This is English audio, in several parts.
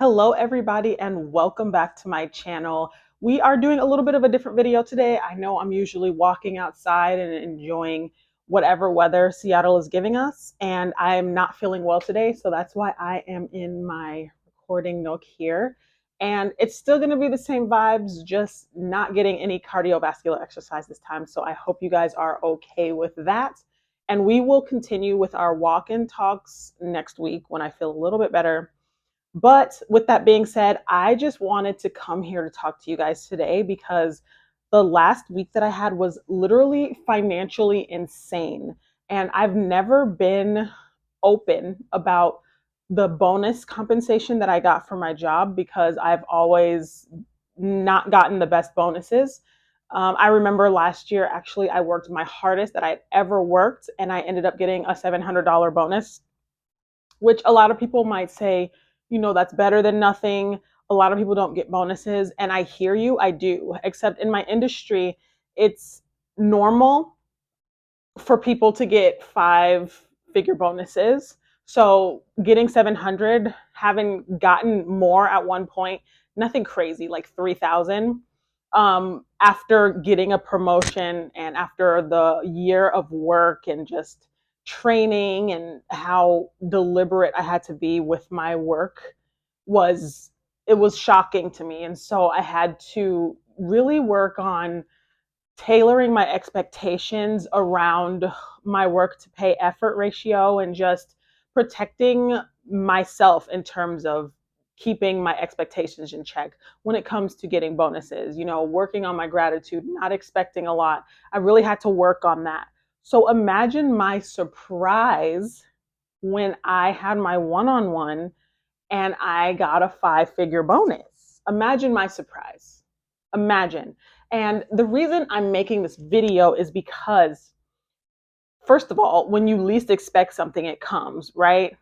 Hello everybody and welcome back to my channel. We are doing a little bit of a different video today. I know I'm usually walking outside and enjoying whatever weather Seattle is giving us, and I'm not feeling well today, so that's why I am in my recording nook here. And it's still going to be the same vibes, just not getting any cardiovascular exercise this time. So I hope you guys are okay with that. And we will continue with our walk-in talks next week when I feel a little bit better. But with that being said, I just wanted to come here to talk to you guys today because the last week that I had was literally financially insane. And I've never been open about the bonus compensation that I got for my job because I've always not gotten the best bonuses. I remember last year, actually, I worked my hardest that I'd ever worked, and I ended up getting a $700 bonus, which a lot of people might say, that's better than nothing. A lot of people don't get bonuses. And I hear you, I do. Except in my industry, it's normal for people to get 5-figure bonuses. So getting 700, having gotten more at one point, nothing crazy, like 3,000. After getting a promotion and after the year of work and just training and how deliberate I had to be with my work was it was shocking to me. And so I had to really work on tailoring my expectations around my work to pay effort ratio and just protecting myself in terms of keeping my expectations in check when it comes to getting bonuses, working on my gratitude, not expecting a lot. I really had to work on that. So imagine my surprise when I had my one-on-one and I got a 5-figure bonus. Imagine my surprise. Imagine. And the reason I'm making this video is because, first of all, when you least expect something, it comes, right?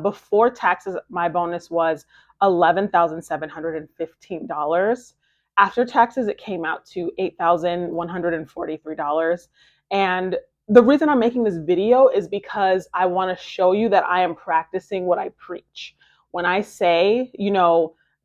Before taxes, my bonus was $11,715. After taxes, it came out to $8,143. And the reason I'm making this video is because I want to show you that I am practicing what I preach. When I say,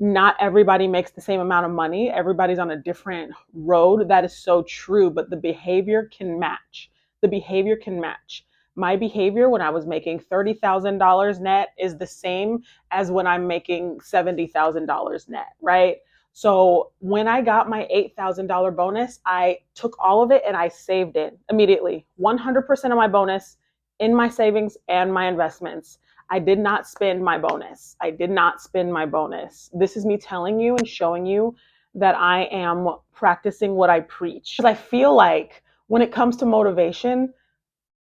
not everybody makes the same amount of money, everybody's on a different road, that is so true, but the behavior can match. The behavior can match. My behavior when I was making $30,000 net is the same as when I'm making $70,000 net, right? So when I got my $8,000 bonus, I took all of it and I saved it immediately. 100% of my bonus in my savings and my investments. I did not spend my bonus. I did not spend my bonus. This is me telling you and showing you that I am practicing what I preach. Because I feel like when it comes to motivation,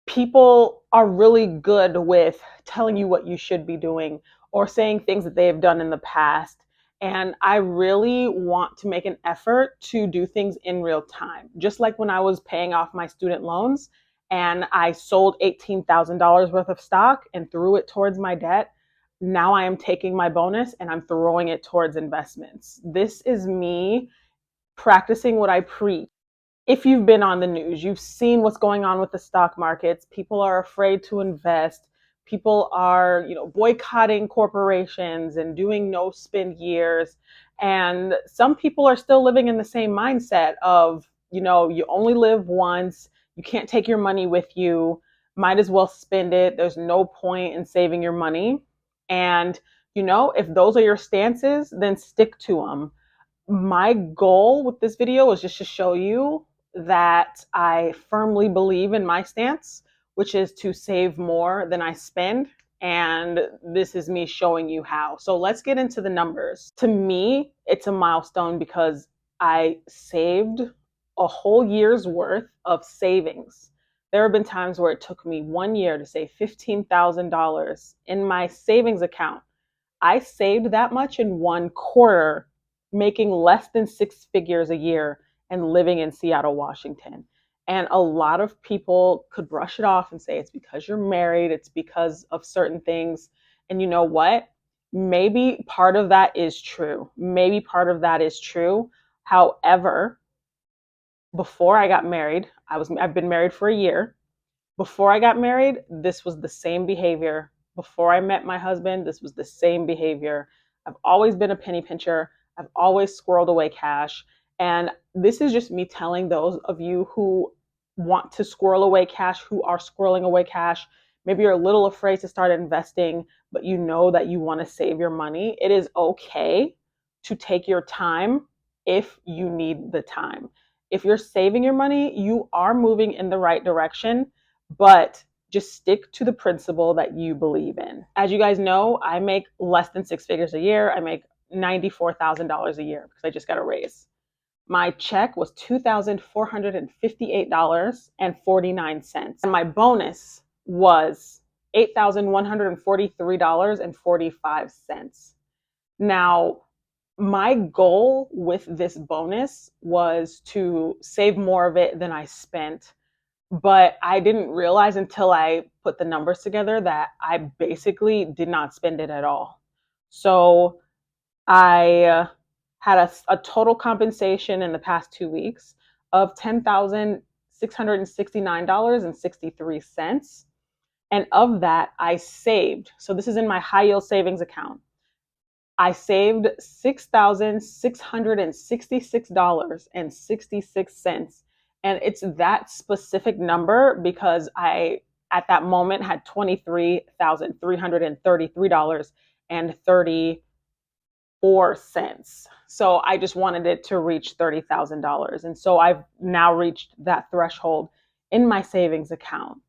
people are really good with telling you what you should be doing or saying things that they have done in the past. And I really want to make an effort to do things in real time. Just like when I was paying off my student loans and I sold $18,000 worth of stock and threw it towards my debt. Now I am taking my bonus and I'm throwing it towards investments. This is me practicing what I preach. If you've been on the news, you've seen what's going on with the stock markets. People are afraid to invest. People are, boycotting corporations and doing no spend years. And some people are still living in the same mindset of, you only live once. You can't take your money with you. Might as well spend it. There's no point in saving your money. And, if those are your stances, then stick to them. My goal with this video is just to show you that I firmly believe in my stance, which is to save more than I spend. And this is me showing you how. So let's get into the numbers. To me, it's a milestone because I saved a whole year's worth of savings. There have been times where it took me 1 year to save $15,000 in my savings account. I saved that much in 1 quarter, making less than 6 figures a year and living in Seattle, Washington. And a lot of people could brush it off and say it's because you're married, it's because of certain things. And you know what? Maybe part of that is true. Maybe part of that is true. However, before I got married, I've been married for a year. Before I got married, this was the same behavior. Before I met my husband, this was the same behavior. I've always been a penny pincher. I've always squirreled away cash. And this is just me telling those of you who want to squirrel away cash, who are squirreling away cash. Maybe you're a little afraid to start investing, but you know that you want to save your money. It is okay to take your time if you need the time. If you're saving your money, you are moving in the right direction, but just stick to the principle that you believe in. As you guys know, I make less than 6 figures a year. I make $94,000 a year because I just got a raise. My check was $2,458.49. And my bonus was $8,143.45. Now, my goal with this bonus was to save more of it than I spent, but I didn't realize until I put the numbers together that I basically did not spend it at all. So I had a total compensation in the past 2 weeks of $10,669.63. And of that, I saved. So this is in my high yield savings account. I saved $6,666.66. And it's that specific number because I, at that moment, had $23,333.34. So I just wanted it to reach $30,000. And so I've now reached that threshold in my savings account.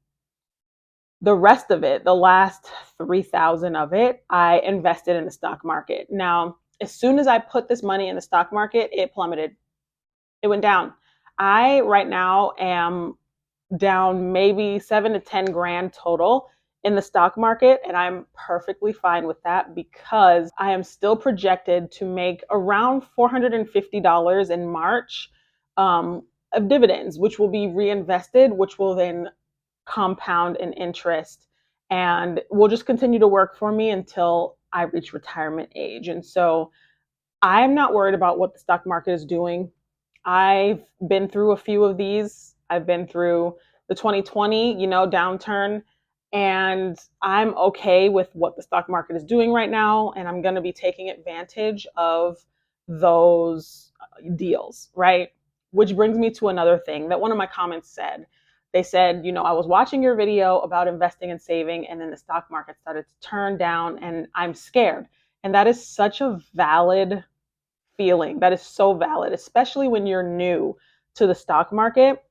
The rest of it, the last 3,000 of it, I invested in the stock market. Now, as soon as I put this money in the stock market, it plummeted. It went down. I right now am down maybe 7 to 10 grand total in the stock market, and I'm perfectly fine with that because I am still projected to make around $450 in March of dividends, which will be reinvested, which will then compound in interest and will just continue to work for me until I reach retirement age. And so I'm not worried about what the stock market is doing. I've been through a few of these. I've been through the 2020, downturn, and I'm okay with what the stock market is doing right now. And I'm going to be taking advantage of those deals, right? Which brings me to another thing that one of my comments said. They said, I was watching your video about investing and saving, and then the stock market started to turn down, and I'm scared. And that is such a valid feeling. That is so valid, especially when you're new to the stock market.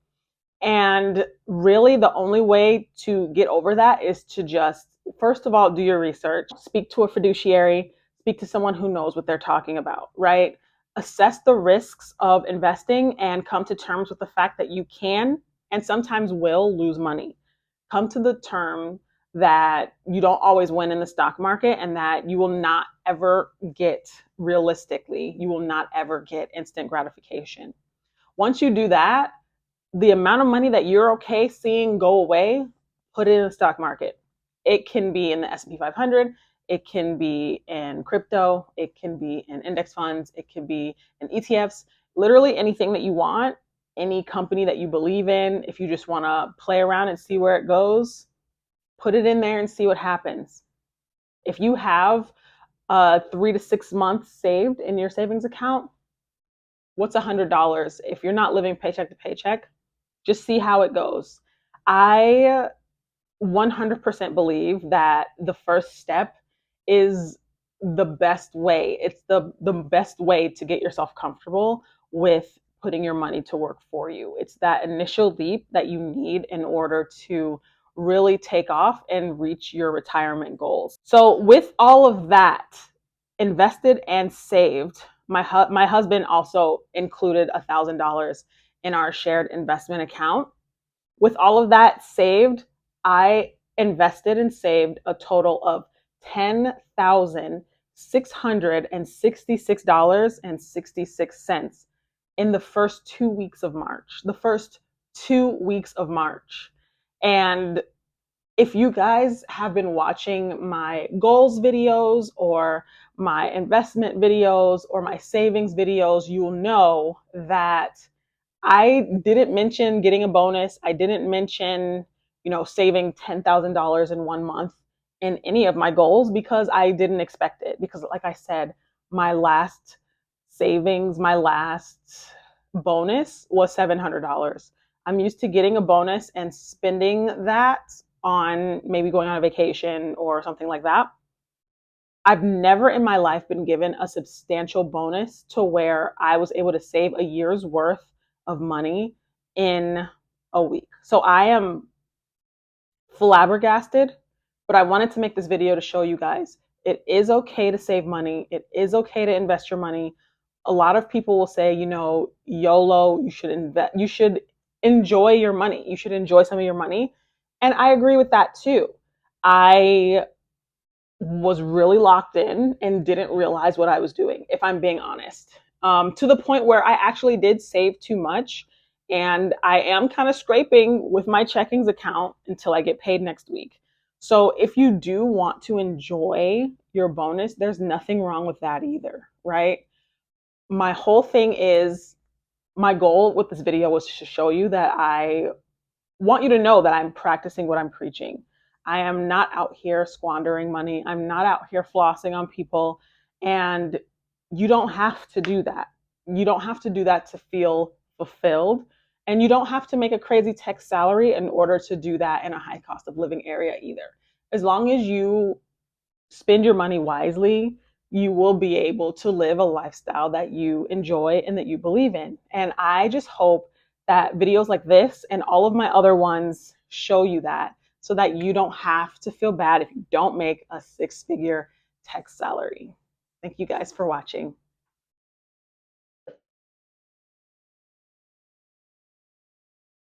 And really, the only way to get over that is to just, first of all, do your research, speak to a fiduciary, speak to someone who knows what they're talking about, right? Assess the risks of investing and come to terms with the fact that you can and sometimes will lose money. Come to the term that you don't always win in the stock market and that you will not ever get, realistically, you will not ever get instant gratification. Once you do that, the amount of money that you're okay seeing go away, put it in the stock market. It can be in the S&P 500. It can be in crypto. It can be in index funds. It can be in ETFs. Literally anything that you want, any company that you believe in. If you just want to play around and see where it goes, put it in there and see what happens. If you have 3 to 6 months saved in your savings account, what's $100? If you're not living paycheck to paycheck, just see how it goes. I 100% believe that the first step is the best way. It's the best way to get yourself comfortable with putting your money to work for you. It's that initial leap that you need in order to really take off and reach your retirement goals. So with all of that invested and saved, my husband also included $1,000 in our shared investment account. With all of that saved, I invested and saved a total of $10,666.66 in the first 2 weeks of March. The first 2 weeks of March. And if you guys have been watching my goals videos or my investment videos or my savings videos, you will know that I didn't mention getting a bonus. I didn't mention, saving $10,000 in 1 month in any of my goals because I didn't expect it. Because like I said, my last savings, my last bonus was $700. I'm used to getting a bonus and spending that on maybe going on a vacation or something like that. I've never in my life been given a substantial bonus to where I was able to save a year's worth of money in a week. So I am flabbergasted, but I wanted to make this video to show you guys it is okay to save money. It is okay to invest your money. A lot of people will say, you know, YOLO, you should invest, you should enjoy your money. You should enjoy some of your money. And I agree with that too. I was really locked in and didn't realize what I was doing, if I'm being honest. To the point where I actually did save too much. And I am kind of scraping with my checkings account until I get paid next week. So if you do want to enjoy your bonus, there's nothing wrong with that either, right? My whole thing is my goal with this video was to show you that I want you to know that I'm practicing what I'm preaching. I am not out here squandering money. I'm not out here flossing on people. And you don't have to do that. You don't have to do that to feel fulfilled. And you don't have to make a crazy tech salary in order to do that in a high cost of living area either. As long as you spend your money wisely, you will be able to live a lifestyle that you enjoy and that you believe in. And I just hope that videos like this and all of my other ones show you that so that you don't have to feel bad if you don't make a six-figure tech salary. Thank you guys for watching.